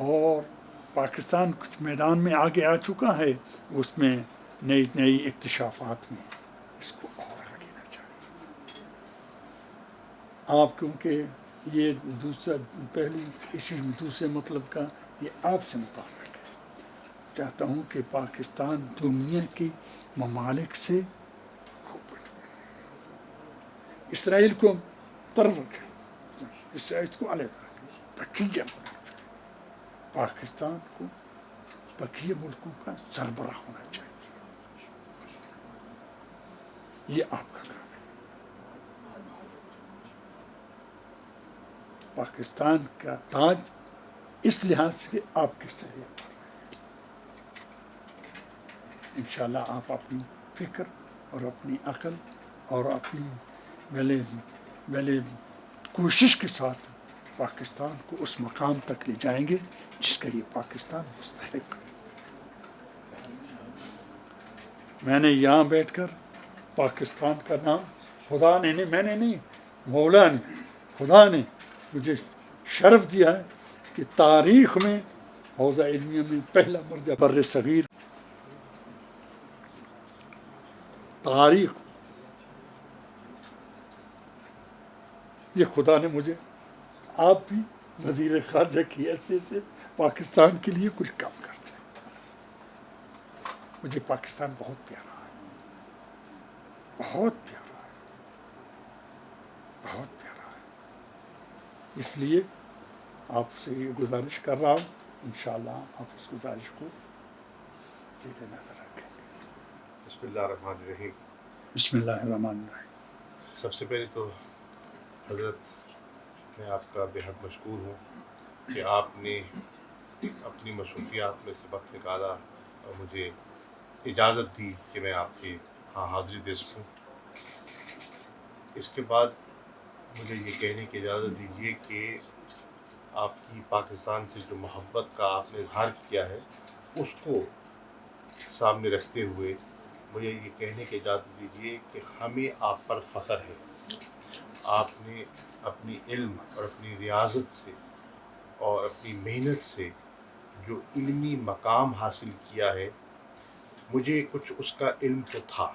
اور پاکستان کچھ میدان میں آگے آ چکا ہے، اس میں نئی اکتشافات میں اس کو اور آگے نہ چاہیے. آپ کیونکہ یہ دوسرا پہلو اسی دوسرے مطلب کا یہ آپ سے متعلق ہے. چاہتا ہوں کہ پاکستان دنیا کے ممالک سے خوب اسرائیل کو طرف رکھے، اسرائیل کو علیحدہ رکھے، بقیہ پاکستان کو بقیہ ملکوں کا سربراہ ہونا چاہیے. یہ آپ کا کام ہے. پاکستان کا تاج اس لحاظ سے آپ کس طرح پر انشاءاللہ آپ اپنی فکر اور اپنی عقل اور اپنی ویلے کوشش کے ساتھ پاکستان کو اس مقام تک لے جائیں گے جس کا یہ پاکستان مستحق ہے. میں نے یہاں بیٹھ کر پاکستان کا نام خدا نے نہیں، میں نے نہیں، مولا نے، خدا نے مجھے شرف دیا ہے کہ تاریخ میں حوزہ علمیہ میں پہلا مرتبہ بر صغیر تاریخ یہ خدا نے مجھے، آپ بھی وزیر خارجہ کی حیثیت سے پاکستان کے لیے کچھ کام کرتے ہیں. مجھے پاکستان بہت پیارا ہے، بہت پیارا ہے، بہت پیارا ہے. اس لیے آپ سے یہ گزارش کر رہا ہوں، انشاءاللہ آپ اس گزارش کو زیر نظر رکھیں گے. بسم اللہ الرحمن الرحیم. بسم اللہ الرحمن الرحیم. سب سے پہلے تو حضرت میں آپ کا بے حد مشکور ہوں کہ آپ نے اپنی مصروفیات میں سے وقت نکالا اور مجھے اجازت دی کہ میں آپ کے ہاں حاضری دے سکوں. اس کے بعد مجھے یہ کہنے کی اجازت دیجیے کہ آپ کی پاکستان سے جو محبت کا آپ نے اظہار کیا ہے اس کو سامنے رکھتے ہوئے مجھے یہ کہنے کی اجازت دیجیے کہ ہمیں آپ پر فخر ہے. آپ نے اپنی علم اور اپنی ریاضت سے اور اپنی محنت سے جو علمی مقام حاصل کیا ہے، مجھے کچھ اس کا علم تو تھا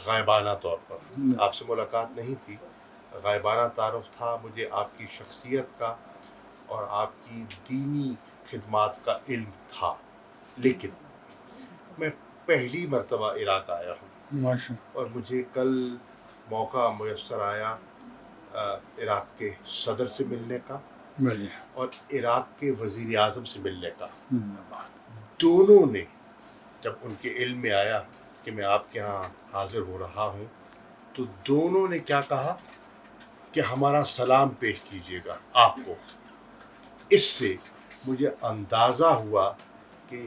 غائبانہ طور پر. آپ سے ملاقات نہیں تھی، غائبانہ تعارف تھا. مجھے آپ کی شخصیت کا اور آپ کی دینی خدمات کا علم تھا. لیکن میں پہلی مرتبہ عراق آیا ہوں اور مجھے کل موقع میسر آیا عراق کے صدر سے ملنے کا اور عراق کے وزیر اعظم سے ملنے کا. دونوں نے جب ان کے علم میں آیا کہ میں آپ کے ہاں حاضر ہو رہا ہوں تو دونوں نے کیا کہا کہ ہمارا سلام پیش کیجیے گا آپ کو. اس سے مجھے اندازہ ہوا کہ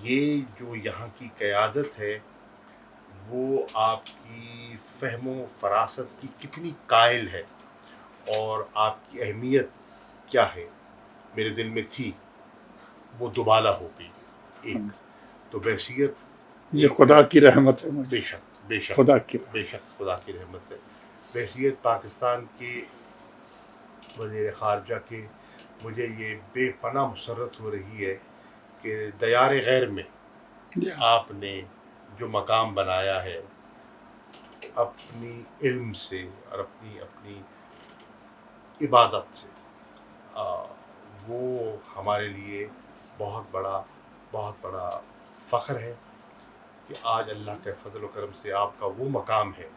یہ جو یہاں کی قیادت ہے وہ آپ کی فہم و فراست کی کتنی قائل ہے اور آپ کی اہمیت کیا ہے. میرے دل میں تھی، وہ دوبالا ہو گئی. ایک تو بحثیت یہ خدا کی رحمت ہے. بے شک بے شک خدا کی بے شک خدا کی رحمت ہے. بحثیت پاکستان کے وزیر خارجہ کے مجھے یہ بے پناہ مسرت ہو رہی ہے کہ دیار غیر میں آپ نے جو مقام بنایا ہے اپنی علم سے اور اپنی عبادت سے، وہ ہمارے لیے بہت بڑا فخر ہے کہ آج اللہ کے فضل و کرم سے آپ کا وہ مقام ہے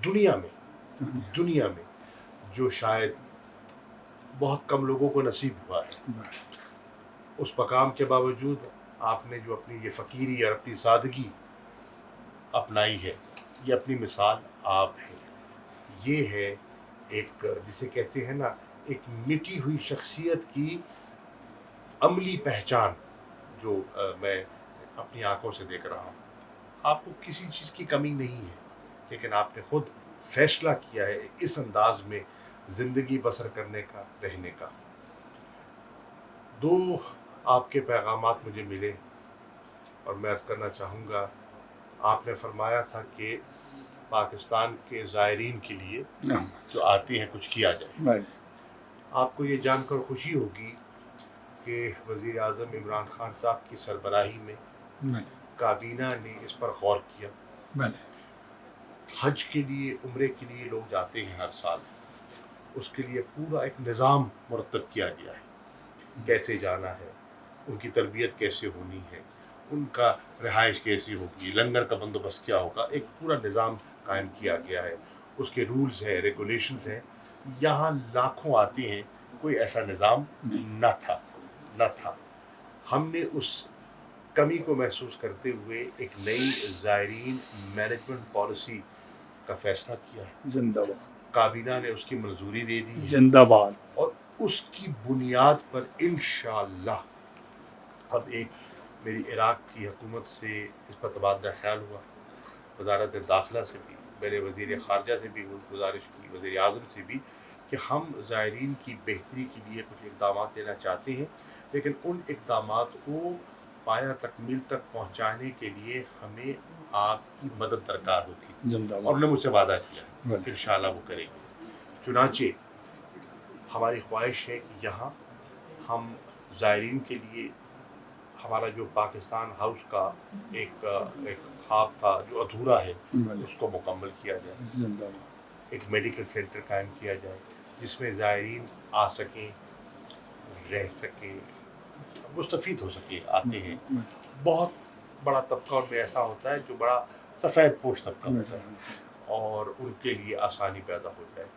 دنیا میں جو شاید بہت کم لوگوں کو نصیب ہوا ہے. اس مقام کے باوجود آپ نے جو اپنی یہ فقیری اور اپنی سادگی اپنائی ہے، یہ اپنی مثال آپ ہے. یہ ہے ایک جسے کہتے ہیں نا ایک مٹی ہوئی شخصیت کی عملی پہچان جو میں اپنی آنکھوں سے دیکھ رہا ہوں. آپ کو کسی چیز کی کمی نہیں ہے، لیکن آپ نے خود فیصلہ کیا ہے اس انداز میں زندگی بسر کرنے کا، رہنے کا. دو آپ کے پیغامات مجھے ملے اور میں عرض کرنا چاہوں گا. آپ نے فرمایا تھا کہ پاکستان کے زائرین کے لیے جو آتے ہیں کچھ کیا جائے. آپ کو یہ جان کر خوشی ہوگی کہ وزیر اعظم عمران خان صاحب کی سربراہی میں بلے کابینہ نے اس پر غور کیا. بلے حج کے لیے، عمرے کے لیے لوگ جاتے ہیں ہر سال، اس کے لیے پورا ایک نظام مرتب کیا گیا ہے، کیسے جانا ہے، ان کی تربیت کیسے ہونی ہے، ان کا رہائش کیسی ہوگی، لنگر کا بندوبست کیا ہوگا، ایک پورا نظام قائم کیا گیا ہے. اس کے رولز ہیں، ریگولیشنز ہیں. یہاں لاکھوں آتے ہیں، کوئی ایسا نظام نہ تھا. ہم نے اس کمی کو محسوس کرتے ہوئے ایک نئی زائرین مینجمنٹ پالیسی کا فیصلہ کیا ہے. زندہ باد، کابینہ نے اس کی منظوری دے دی ہے، زندہ باد. اور اس کی بنیاد پر انشاءاللہ اب ایک میری عراق کی حکومت سے اس پر تبادلہ خیال ہوا، وزارت داخلہ سے بھی، میرے وزیر خارجہ سے بھی گزارش کی، وزیر اعظم سے بھی، کہ ہم زائرین کی بہتری کے لیے کچھ اقدامات لینا چاہتے ہیں، لیکن ان اقدامات کو پایہ تکمیل تک پہنچانے کے لیے ہمیں آپ کی مدد درکار ہوگی. زندہ باد. اور انہوں نے مجھ سے وعدہ کیا بلے. کہ انشاءاللہ وہ کریں گے. چنانچہ ہماری خواہش ہے کہ یہاں ہم زائرین کے لیے ہمارا جو پاکستان ہاؤس کا ایک خواب تھا جو ادھورا ہے، بلے. اس کو مکمل کیا جائے. زندہ باد. ایک میڈیکل سینٹر قائم کیا جائے جس میں زائرین آ سکیں، رہ سکیں، مستفید ہو سکیں. آتے ہیں بہت بڑا طبقہ ان میں ایسا ہوتا ہے جو بڑا سفید پوش طبقہ ہوتا ہے، اور ان کے لیے آسانی پیدا ہو جائے.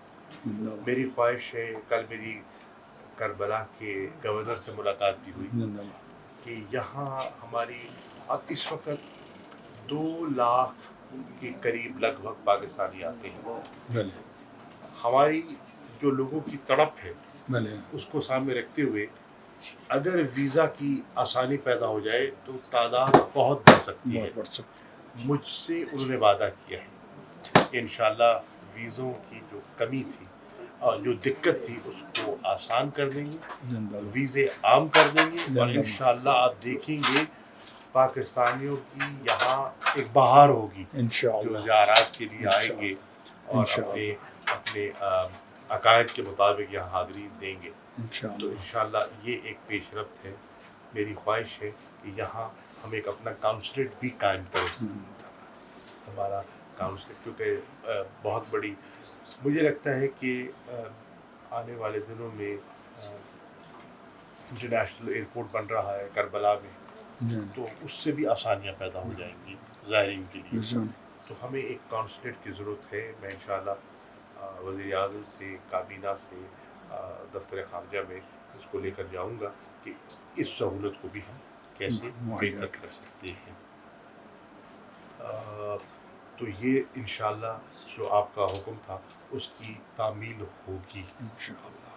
زندہ باد. میری خواہش ہے، کل میری کربلا کے گورنر سے ملاقات بھی ہوئی، زندہ باد. کہ یہاں ہماری اب اس وقت 2 لاکھ کے قریب لگ بھگ پاکستانی آتے ہیں. بلے. ہماری جو لوگوں کی تڑپ ہے بلے. اس کو سامنے رکھتے ہوئے اگر ویزا کی آسانی پیدا ہو جائے تو تعداد بہت بڑھ سکتی ہے. بہت بڑھ سکتے ہیں. مجھ سے انہوں نے وعدہ کیا ہے کہ انشاءاللہ ویزوں کی جو کمی تھی اور جو دقت تھی اس کو آسان کر دیں گے، زندہ باد. ویزے عام کر دیں گے، اور زندہ باد. انشاءاللہ آپ دیکھیں گے پاکستانیوں کی یہاں ایک بہار ہوگی جو انشاءاللہ. زیارات کے لیے آئیں گے اور انشاءاللہ. اپنے عقائد کے مطابق یہاں حاضری دیں گے. تو انشاءاللہ. انشاءاللہ یہ ایک پیش رفت ہے. میری خواہش ہے کہ یہاں ہم ایک اپنا کاؤنسلیٹ بھی قائم کریں. ہمارا کاؤنسلیٹ کیونکہ بہت بڑی، مجھے لگتا ہے کہ آنے والے دنوں میں انٹرنیشنل ایئرپورٹ بن رہا ہے کربلا میں، تو اس سے بھی آسانیاں پیدا ہو جائیں گی زائرین کے لیے. تو ہمیں ایک کاؤنسلیٹ کی ضرورت ہے. میں انشاءاللہ وزیر اعظم سے، کابینہ سے، دفتر خارجہ میں اس کو لے کر جاؤں گا کہ اس سہولت کو بھی ہم کیسے بہتر کر سکتے ہیں. تو یہ انشاءاللہ جو آپ کا حکم تھا اس کی تعمیل ہوگی. انشاءاللہ.